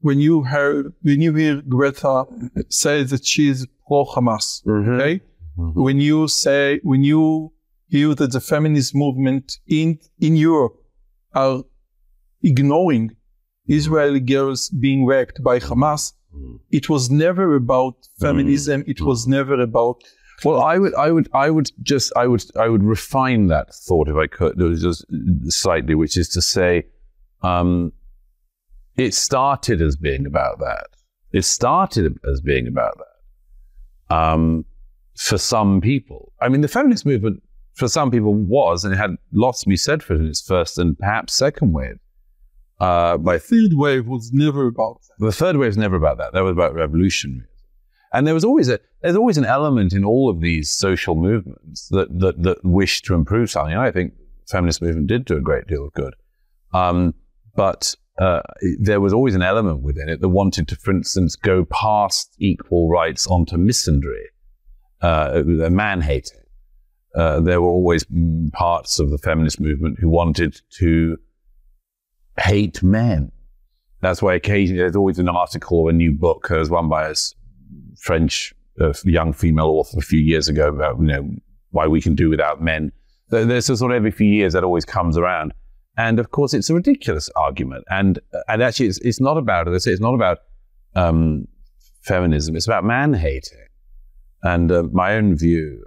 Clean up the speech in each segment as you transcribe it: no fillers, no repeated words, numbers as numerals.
when you hear Greta say that she's pro-Hamas, okay? When you hear that the feminist movement in Europe are ignoring Israeli girls being raped by Hamas, it was never about feminism. It was never about. Well, I would refine that thought if I could, just slightly, which is to say, it started as being about that. It started as being about that. For some people, I mean, the feminist movement for some people was, and it had lots to be said for it in its first and perhaps second wave. My third wave was never about that. The third wave was never about that. That was about revolutionaryism. And there's always an element in all of these social movements that wish to improve something. And I think the feminist movement did do a great deal of good. But there was always an element within it that wanted to, for instance, go past equal rights onto misandry, man-hating. There were always parts of the feminist movement who wanted to hate men. That's why occasionally there's always an article or a new book. There was one by a French young female author a few years ago about, why we can do without men. There's a sort of every few years that always comes around. And of course, it's a ridiculous argument. And actually, it's not about, as I say, it's not about feminism. It's about man-hating. And my own view,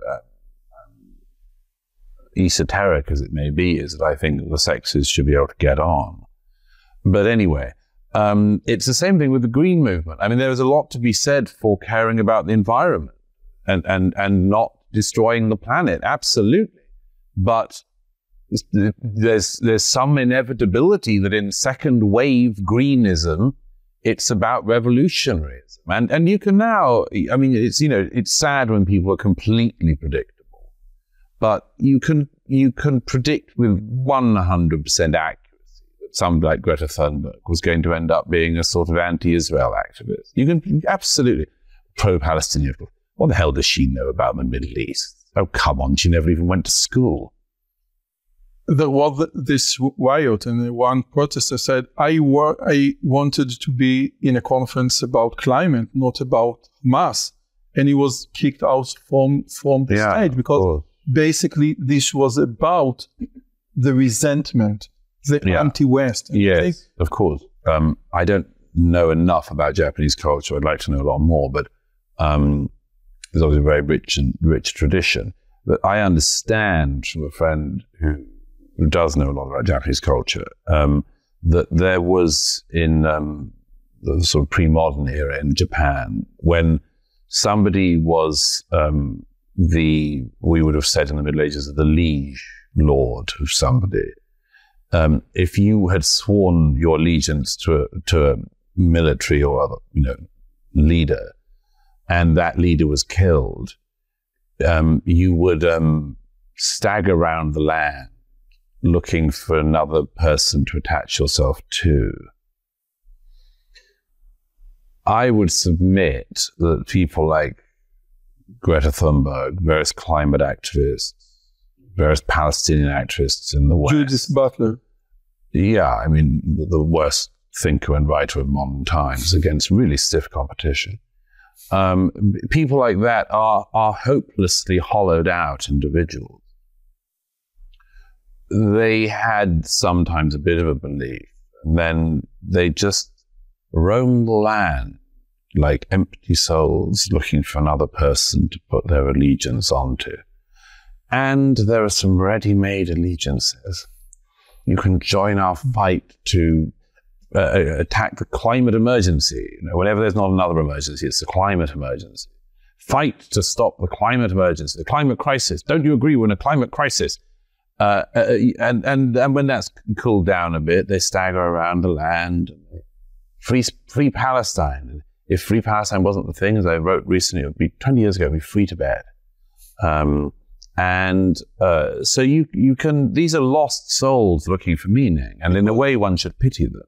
esoteric as it may be, is that I think the sexes should be able to get on. But anyway, it's the same thing with the Green Movement. I mean, there is a lot to be said for caring about the environment and not destroying the planet. Absolutely. But there's some inevitability that in second wave greenism, it's about revolutionaryism. And you can now, I mean, it's sad when people are completely predictable, but you can predict with 100% accuracy that somebody like Greta Thunberg was going to end up being a sort of anti-Israel activist. You can absolutely pro-Palestinian. What the hell does she know about the Middle East? Oh, come on. She never even went to school. There was this riot, and one protester said, I wanted to be in a conference about climate, not about Hamas. And he was kicked out from the stage because basically this was about the resentment, the anti-West. Yes, of course. I don't know enough about Japanese culture. I'd like to know a lot more, but there's obviously a very rich tradition. But I understand from a friend who does know a lot about Japanese culture, that there was in the sort of pre-modern era in Japan, when somebody was we would have said in the Middle Ages, the liege lord of somebody. If you had sworn your allegiance to a military or other, leader, and that leader was killed, you would stagger around the land looking for another person to attach yourself to. I would submit that people like Greta Thunberg, various climate activists, various Palestinian activists in the West. Judith Butler. Yeah, I mean, the worst thinker and writer of modern times against really stiff competition. People like that are hopelessly hollowed out individuals. They had sometimes a bit of a belief, and then they just roam the land like empty souls looking for another person to put their allegiance onto. And there are some ready-made allegiances. You can join our fight to attack the climate emergency. Whenever there's not another emergency, it's the climate emergency. Fight to stop the climate emergency, the climate crisis. Don't you agree we're in a climate crisis? And when that's cooled down a bit, they stagger around the land. Free Palestine. If Free Palestine wasn't the thing, as I wrote recently, it would be 20 years ago, it would be free to bed. So you can, these are lost souls looking for meaning. And in a way, one should pity them,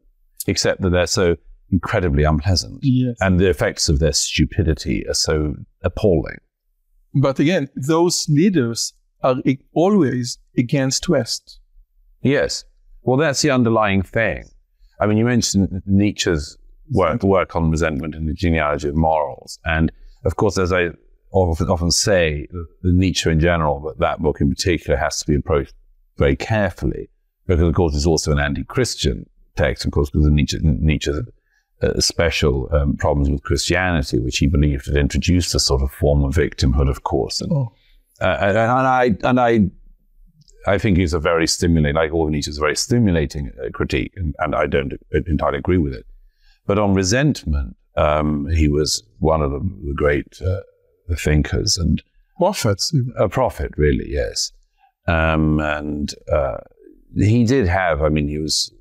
except that they're so incredibly unpleasant. Yes. And the effects of their stupidity are so appalling. But again, those leaders are always against West. Yes. Well, that's the underlying thing. I mean, you mentioned Nietzsche's work on resentment and the genealogy of morals. And of course, as I often say, Nietzsche in general, but that book in particular has to be approached very carefully, because of course it's also an anti-Christian text, of course, because of Nietzsche's special problems with Christianity, which he believed had introduced a sort of form of victimhood, of course. And I think he's a very stimulating, like all of Nietzsche's, a very stimulating critique, and I don't entirely agree with it. But on resentment, he was one of the great thinkers and prophets. A prophet, really, yes. And he did have. I mean, he was.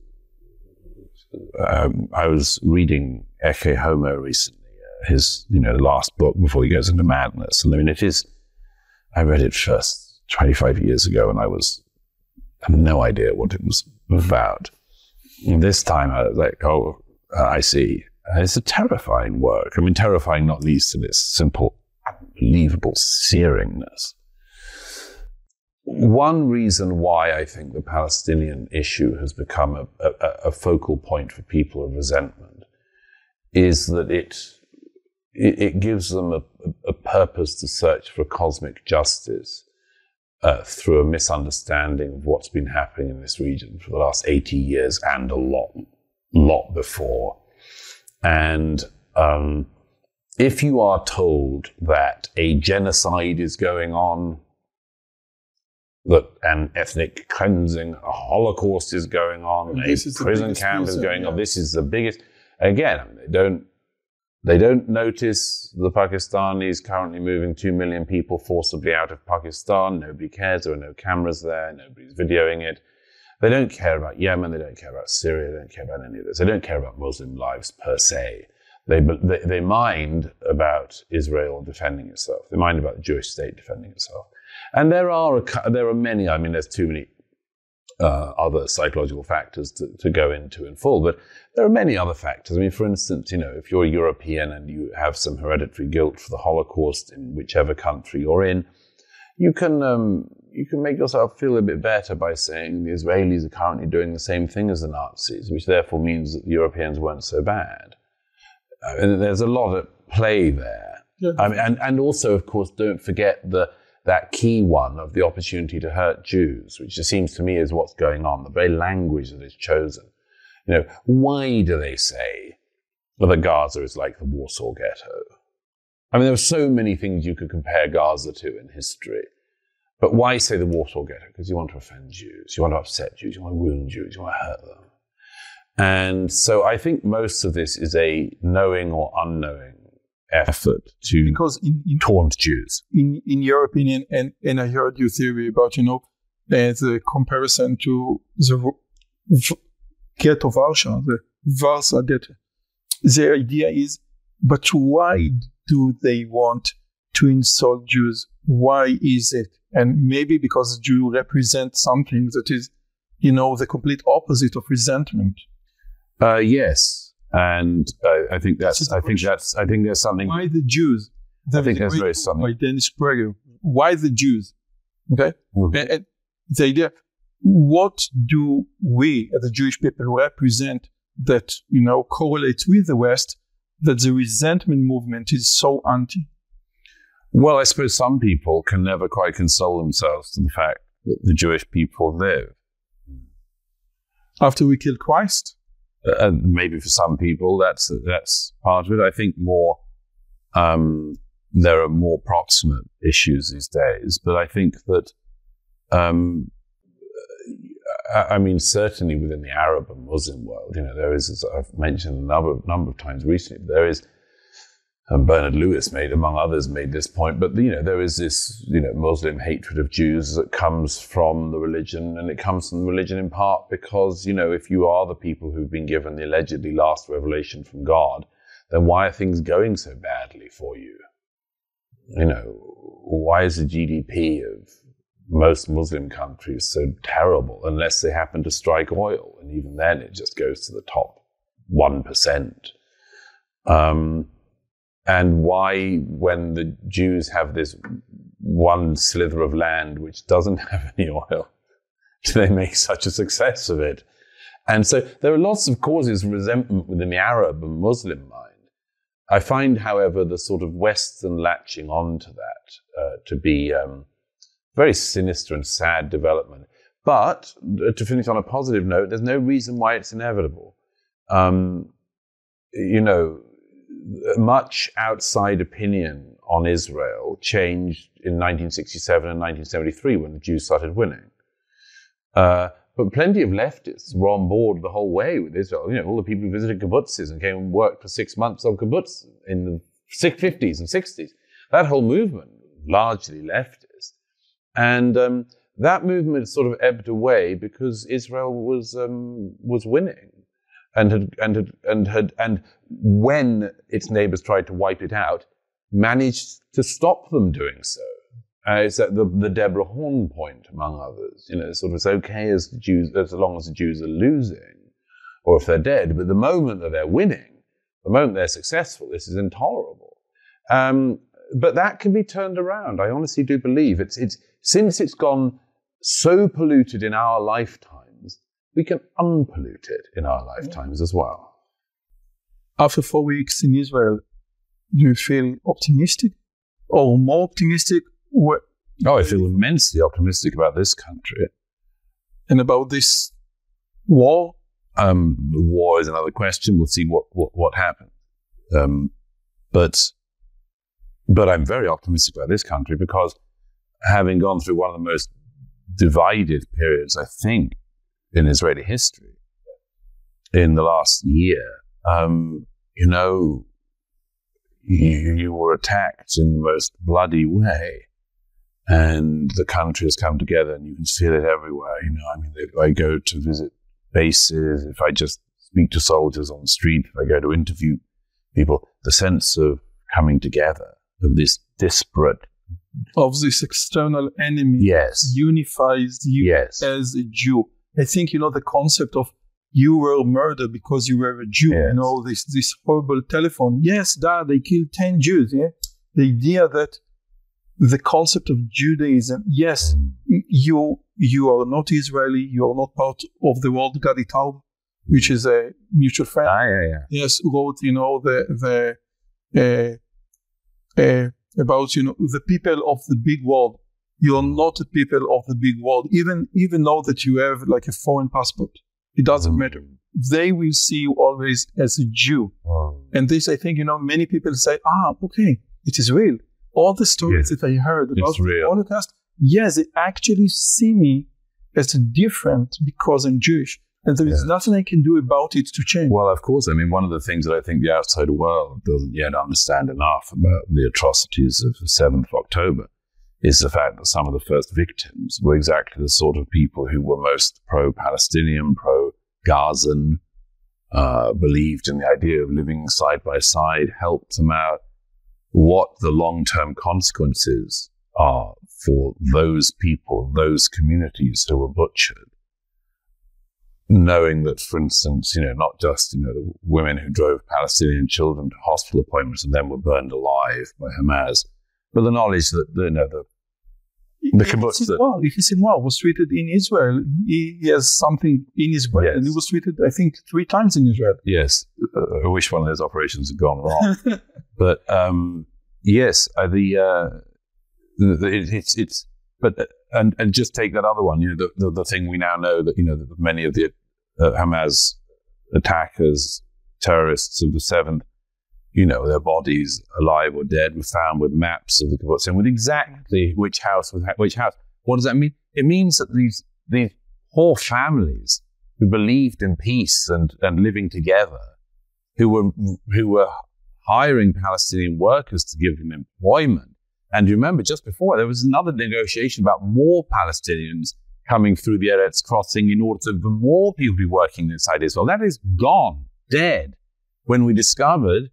I was reading Ecce Homo recently, his last book before he goes into madness, and I mean it is. I read it first 25 years ago, and I had no idea what it was about. And this time I was like, oh, I see. It's a terrifying work. I mean, terrifying not least in its simple, unbelievable searingness. One reason why I think the Palestinian issue has become a focal point for people of resentment is that it gives them a purpose to search for cosmic justice through a misunderstanding of what's been happening in this region for the last 80 years and a lot before. And if you are told that a genocide is going on, that an ethnic cleansing, a Holocaust is going on, a prison camp is going on, this is the biggest. Again, they don't notice the Pakistanis currently moving 2 million people forcibly out of Pakistan. Nobody cares. There are no cameras there. Nobody's videoing it. They don't care about Yemen. They don't care about Syria. They don't care about any of this. They don't care about Muslim lives per se. They mind about Israel defending itself. They mind about the Jewish state defending itself. And there are many. I mean, there's too many other psychological factors to go into in full, but there are many other factors. I mean, for instance, if you're a European and you have some hereditary guilt for the Holocaust in whichever country you're in, you can make yourself feel a bit better by saying the Israelis are currently doing the same thing as the Nazis, which therefore means that the Europeans weren't so bad. And there's a lot at play there. Yeah. I mean, and also, of course, don't forget that key one of the opportunity to hurt Jews, which it seems to me is what's going on, the very language that is chosen. Why do they say that Gaza is like the Warsaw Ghetto? I mean, there are so many things you could compare Gaza to in history. But why say the Warsaw Ghetto? Because you want to offend Jews, you want to upset Jews, you want to wound Jews, you want to hurt them. And so I think most of this is a knowing or unknowing effort to taunt Jews. In your opinion, and I heard your theory about, the comparison to the ghetto Warsaw, the Warsaw Ghetto. The idea is, but why do they want to insult Jews? Why is it? And maybe because Jews represent something that is, the complete opposite of resentment. Yes. And I think there's something. Why the Jews? I think there's very something. By Dennis Prager. Why the Jews? Okay. Mm-hmm. And the idea, what do we as the Jewish people represent that correlates with the West, that the resentment movement is so anti? Well, I suppose some people can never quite console themselves to the fact that the Jewish people live after we killed Christ. Maybe for some people that's part of it. I think more there are more proximate issues these days, but I think that I mean certainly within the Arab and Muslim world, there is, as I've mentioned a number of times recently, there is. And Bernard Lewis among others, made this point. But, there is this, Muslim hatred of Jews that comes from the religion. And it comes from the religion in part because, if you are the people who've been given the allegedly last revelation from God, then why are things going so badly for you? Why is the GDP of most Muslim countries so terrible unless they happen to strike oil? And even then it just goes to the top 1%. And why, when the Jews have this one slither of land which doesn't have any oil, do they make such a success of it? And so there are lots of causes of resentment within the Arab and Muslim mind. I find, however, the sort of Western latching onto that to be a very sinister and sad development. But to finish on a positive note, there's no reason why it's inevitable. Much outside opinion on Israel changed in 1967 and 1973 when the Jews started winning. But plenty of leftists were on board the whole way with Israel. All the people who visited kibbutzes and came and worked for 6 months on kibbutz in the 50s and 60s. That whole movement was largely leftist. And that movement sort of ebbed away because Israel was winning. And when its neighbors tried to wipe it out, managed to stop them doing so. It's at the Deborah Horn point, among others. Sort of it's okay as long as the Jews are losing, or if they're dead. But the moment that they're winning, the moment they're successful, this is intolerable. But that can be turned around. I honestly do believe it's since it's gone so polluted in our lifetimes, we can unpollute it in our lifetimes as well. After 4 weeks in Israel, do you feel optimistic or more optimistic? I feel immensely optimistic about this country. And about this war? The war is another question. We'll see what happens. But I'm very optimistic about this country because having gone through one of the most divided periods, I think, in Israeli history in the last year, you were attacked in the most bloody way. And the country has come together and you can feel it everywhere. If I go to visit bases, if I just speak to soldiers on the street, if I go to interview people, the sense of coming together, of this disparate... Of this external enemy unifies you as a Jew. I think, the concept of you were murdered because you were a Jew, this horrible telephone. Yes, Dad, they killed 10 Jews, The idea that the concept of Judaism, yes, you are not Israeli, you are not part of the world. Gadi Taub, which is a mutual friend, yes, wrote, about the people of the big world. You are not the people of the big world, even though that you have like a foreign passport. It doesn't matter. They will see you always as a Jew. And this, I think, many people say, okay, it is real. All the stories that I heard about the Holocaust, they actually see me as different because I'm Jewish. And there is nothing I can do about it to change. Well, of course. One of the things that I think the outside world doesn't yet understand enough about the atrocities of the 7th of October is the fact that some of the first victims were exactly the sort of people who were most pro-Palestinian, pro-Gazan, believed in the idea of living side by side, helped them out. What the long-term consequences are for those people, those communities who were butchered. Knowing that, for instance, not just, the women who drove Palestinian children to hospital appointments and then were burned alive by Hamas, but the knowledge that, the kibbutz Yehia was treated in Israel. He has something in his brain, and he was treated, I think, 3 times in Israel. Yes. I wish one of those operations had gone wrong. But, and just take that other one, the thing we now know that, that many of the Hamas attackers, terrorists of the 7th, their bodies, alive or dead, were found with maps of the kibbutz and with exactly which house was which house. What does that mean? It means that these poor families who believed in peace and living together, who were hiring Palestinian workers to give them employment. And you remember, just before, there was another negotiation about more Palestinians coming through the Eretz crossing in order for more people to be working inside Israel. That is gone, dead, when we discovered,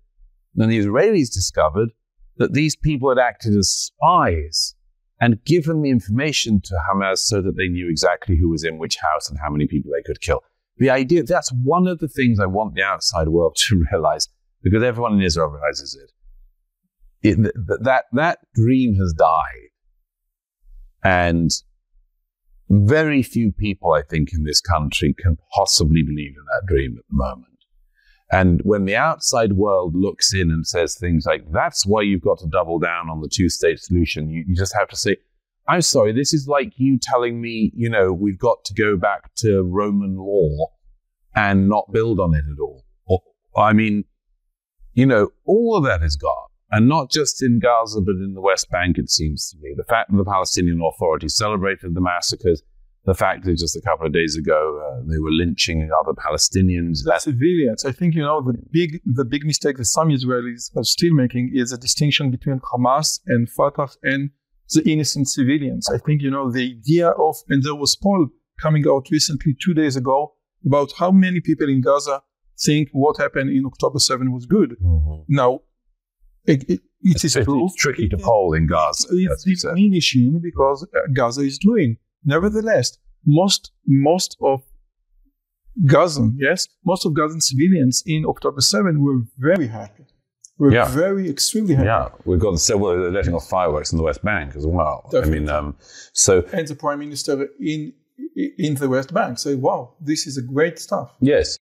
and the Israelis discovered, that these people had acted as spies and given the information to Hamas so that they knew exactly who was in which house and how many people they could kill. The idea, that's one of the things I want the outside world to realize, because everyone in Israel realizes it. That dream has died. And very few people, I think, in this country can possibly believe in that dream at the moment. And when the outside world looks in and says things like, that's why you've got to double down on the two-state solution, you just have to say, I'm sorry, this is like you telling me, we've got to go back to Roman law and not build on it at all. All of that is gone. And not just in Gaza, but in the West Bank, it seems to me. The fact that the Palestinian Authority celebrated the massacres, the fact that just a couple of days ago they were lynching other Palestinians. Civilians. I think, the big mistake that some Israelis are still making is a distinction between Hamas and Fatah and the innocent civilians. I think, the idea of, and there was a poll coming out recently 2 days ago about how many people in Gaza think what happened in October 7 was good. Mm-hmm. Now, it's proof. It's tricky to poll in Gaza. It's diminishing because Gaza is doing. Nevertheless, most of Gazan civilians in October 7 were very happy. Very extremely happy. Yeah, we've got they're letting off fireworks in the West Bank as well. Definitely. And the Prime Minister in the West Bank say, "Wow, this is a great stuff." Yes.